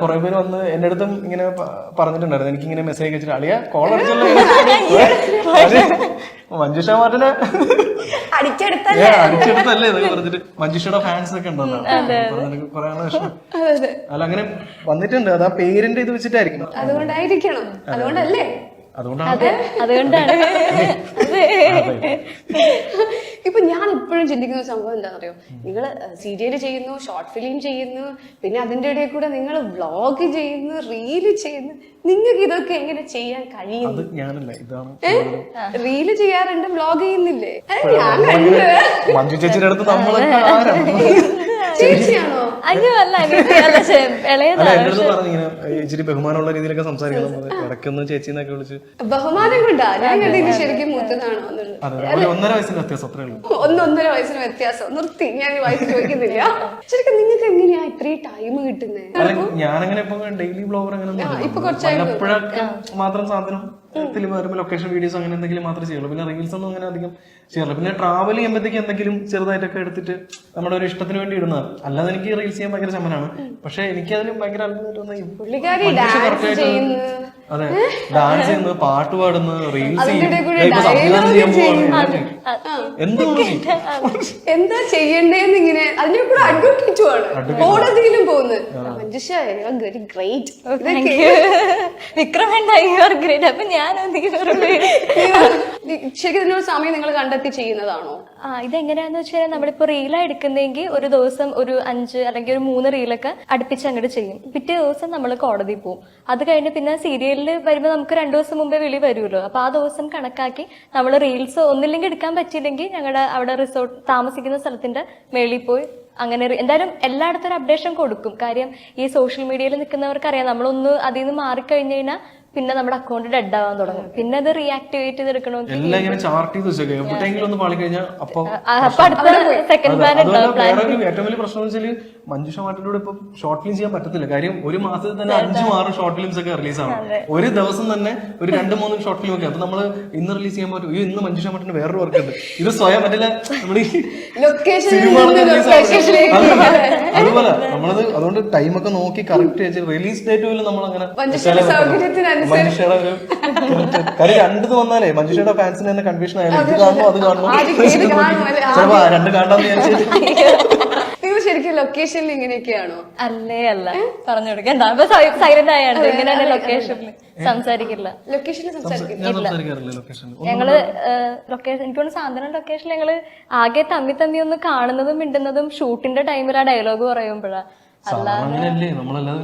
കുറെ പേര് വന്ന് എന്റെ അടുത്തും ഇങ്ങനെ പറഞ്ഞിട്ടുണ്ടായിരുന്നു, എനിക്ക് ഇങ്ങനെ മെസ്സേജ് അയച്ചിട്ട് അളിയ കോൾ അടിച്ചല്ലോ മഞ്ജുഷ മാർട്ടിനെ അടിച്ചെടുത്തല്ലേ ഇതൊക്കെ പറഞ്ഞിട്ട് മഞ്ജുഷയുടെ ഫാൻസ് ഒക്കെ ഉണ്ടല്ലോ പറയാനുള്ള വിഷമം. അല്ല അങ്ങനെ വന്നിട്ടുണ്ട്, അത് ആ പേരിന്റെ ഇത് വെച്ചിട്ടായിരിക്കും. അതുകൊണ്ടായിരിക്കണം, അതുകൊണ്ടല്ലേ, അതുകൊണ്ടാണ്. ഇപ്പൊ ഞാൻ എപ്പോഴും ചിന്തിക്കുന്ന സംഭവം എന്താണെന്നറിയോ, നിങ്ങൾ സീരിയല് ചെയ്യുന്നു, ഷോർട്ട് ഫിലിം ചെയ്യുന്നു, പിന്നെ അതിന്റെ ഇടയിൽ കൂടെ നിങ്ങൾ വ്ളോഗ് ചെയ്യുന്നു, റീല് ചെയ്യുന്നു. നിങ്ങൾക്ക് ഇതൊക്കെ എങ്ങനെ ചെയ്യാൻ കഴിയുന്നു? റീല് ചെയ്യാറുണ്ട്, വ്ളോഗ് ചെയ്യുന്നില്ലേ? ഞാൻ മഞ്ജു ചേച്ചിയുടെ അടുത്ത് നമ്മളൊക്കെ ചേച്ചിയാണോ? അയ്യോ അല്ല, ഇച്ചിരി ബഹുമാനമുള്ള രീതിയിലൊക്കെ സംസാരിക്കണം. ഇടയ്ക്കൊന്ന് ചേച്ചിന്നൊക്കെ വിളിച്ച് ബഹുമാനം കൊണ്ടാ ഞാൻ കണ്ടിട്ട് ശരിക്കും മൂത്തതാണോ എന്നുള്ളത്. 1.5 വയസ്സിന് വ്യത്യാസം, അത്രേ ഉള്ളൂ. 1.5 വയസ്സിന് വ്യത്യാസം. നിർത്തി, ഞാൻ ഈ വയസ്സ് ചോദിക്കുന്നില്ല. ശരിക്കും നിങ്ങൾക്ക് എങ്ങനെയാ ഇത്രയും ടൈം കിട്ടുന്നത്? ഞാനങ്ങനെ ഇപ്പൊ ഡെയിലി ബ്ലോഗർ അങ്ങനെ ഇപ്പൊ കുറച്ചൊക്കെ മാത്രം സാധനം വരുമ്പോൾ ലൊക്കേഷൻ വീഡിയോസ് അങ്ങനെ എന്തെങ്കിലും മാത്രമേ ചെയ്യുള്ളൂ. പിന്നെ റീൽസ് ഒന്നും അങ്ങനെ അധികം ചെയ്യാറില്ല. പിന്നെ ട്രാവൽ ചെയ്യുമ്പോഴത്തേക്ക് എന്തെങ്കിലും ചെറുതായിട്ടൊക്കെ എടുത്തിട്ട് നമ്മുടെ ഒരു ഇഷ്ടത്തിന് വേണ്ടി ഇടുന്നതാണ്. അല്ലാതെ എനിക്ക് റീൽസ് ചെയ്യാൻ ഭയങ്കര ചമ്മനാണ്. പക്ഷെ എനിക്കതിൽ ഭയങ്കര അത്ഭുതമായിട്ട് അതെ, ഡാൻസ് ചെയ്യുന്നു, പാട്ട് പാടുന്നു, റീൽസ് എന്താ ചെയ്യണ്ടേന്ന് ഇങ്ങനെ അതിന്റെ കൂടെ അഡ്വക്കേറ്റുമാണ് കോടതിയിലും പോകുന്നത്. Manjusha very great, great. അപ്പൊ ഞാൻ ശരിക്കും ഇതിനൊരു സമയം നിങ്ങൾ കണ്ടെത്തി ചെയ്യുന്നതാണോ? ഇതെങ്ങനെയാന്ന് വെച്ചാൽ നമ്മളിപ്പോ റീലാ എടുക്കുന്നെങ്കിൽ ഒരു ദിവസം ഒരു 5 അല്ലെങ്കിൽ ഒരു 3 റീലൊക്കെ അടുപ്പിച്ച് അങ്ങോട്ട് ചെയ്യും. പിറ്റേ ദിവസം നമ്മൾ കോടതി പോകും. അത് കഴിഞ്ഞ് പിന്നെ സീരിയലിൽ വരുമ്പോൾ നമുക്ക് 2 ദിവസം മുമ്പേ വിളി വരുമല്ലോ. അപ്പൊ ആ ദിവസം കണക്കാക്കി നമ്മൾ റീൽസ് ഒന്നില്ലെങ്കിൽ എടുക്കാൻ പറ്റിയില്ലെങ്കിൽ ഞങ്ങളുടെ അവിടെ റിസോർട്ട് താമസിക്കുന്ന സ്ഥലത്തിന്റെ മേളിൽ പോയി അങ്ങനെ എന്തായാലും എല്ലായിടത്തും ഒരു അപ്ഡേഷൻ കൊടുക്കും. കാര്യം ഈ സോഷ്യൽ മീഡിയയിൽ നിൽക്കുന്നവർക്ക് അറിയാം, നമ്മളൊന്ന് അതിൽ നിന്ന് മാറിക്കഴിഞ്ഞു കഴിഞ്ഞാൽ പിന്നെ നമ്മുടെ അക്കൗണ്ട് ഡെഡ് ആവാൻ തുടങ്ങും. പിന്നെ അത് റീആക്ടിവേറ്റ് ചെയ്തെടുക്കണമെങ്കിൽ ഏറ്റവും വലിയ പ്രശ്നം വെച്ചാൽ മഞ്ജുഷ മാർട്ടിനോട് ഇപ്പൊ ഷോർട്ട് ഫിലിം ചെയ്യാൻ പറ്റത്തില്ല. കാര്യം ഒരു മാസത്തിൽ തന്നെ 5-6 ഷോർട്ട് ഫിലിംസ് ഒക്കെ റിലീസ് ആവും. ഒരു ദിവസം തന്നെ ഒരു 2-3 ഷോർട്ട് ഫിലിം ഒക്കെ. അപ്പൊ നമ്മള് ഇന്ന് റിലീസ് ചെയ്യാൻ പറ്റും. ഇന്ന് മഞ്ജുഷ മാർട്ടിന് വേറൊരു വർക്ക് ഉണ്ട്. ഇത് സ്വയം പറ്റില്ല. നമ്മുടെ അതുപോലെ നമ്മളത് അതുകൊണ്ട് ടൈമൊക്കെ നോക്കി കറക്റ്റ് ചെയ്ത് റിലീസ് ഡേറ്റ് പോലും നമ്മളങ്ങനെ മഞ്ജുഷയുടെ ഒരു കാര്യം 2 വന്നാലേ മഞ്ജുഷയുടെ ഫാൻസിന് തന്നെ കൺഫ്യൂഷൻ ആയാലും ഇത് കാണുമോ അത് കാണുമോ ചിലപ്പോ 2 കാണാന്ന് വിചാരിച്ചിട്ട്. ശരിക്കും ലൊക്കേഷനിൽ ഇങ്ങനെയൊക്കെയാണോ? അല്ല പറഞ്ഞു കൊടുക്കണ്ട, സൈലന്റ് ആയാണ്. ഇങ്ങനെയാണ് ലൊക്കേഷനിൽ സംസാരിക്കില്ല. ഞങ്ങള് ലൊക്കേഷൻ എനിക്കൊന്ന് സാന്ത്വനം ലൊക്കേഷനിൽ ഞങ്ങള് ആകെ തമ്മി ഒന്ന് കാണുന്നതും മിണ്ടുന്നതും ഷൂട്ടിന്റെ ടൈമിൽ ആ ഡയലോഗ് പറയുമ്പോഴാണ്. അങ്ങനെയല്ലേ നമ്മളല്ലാതെ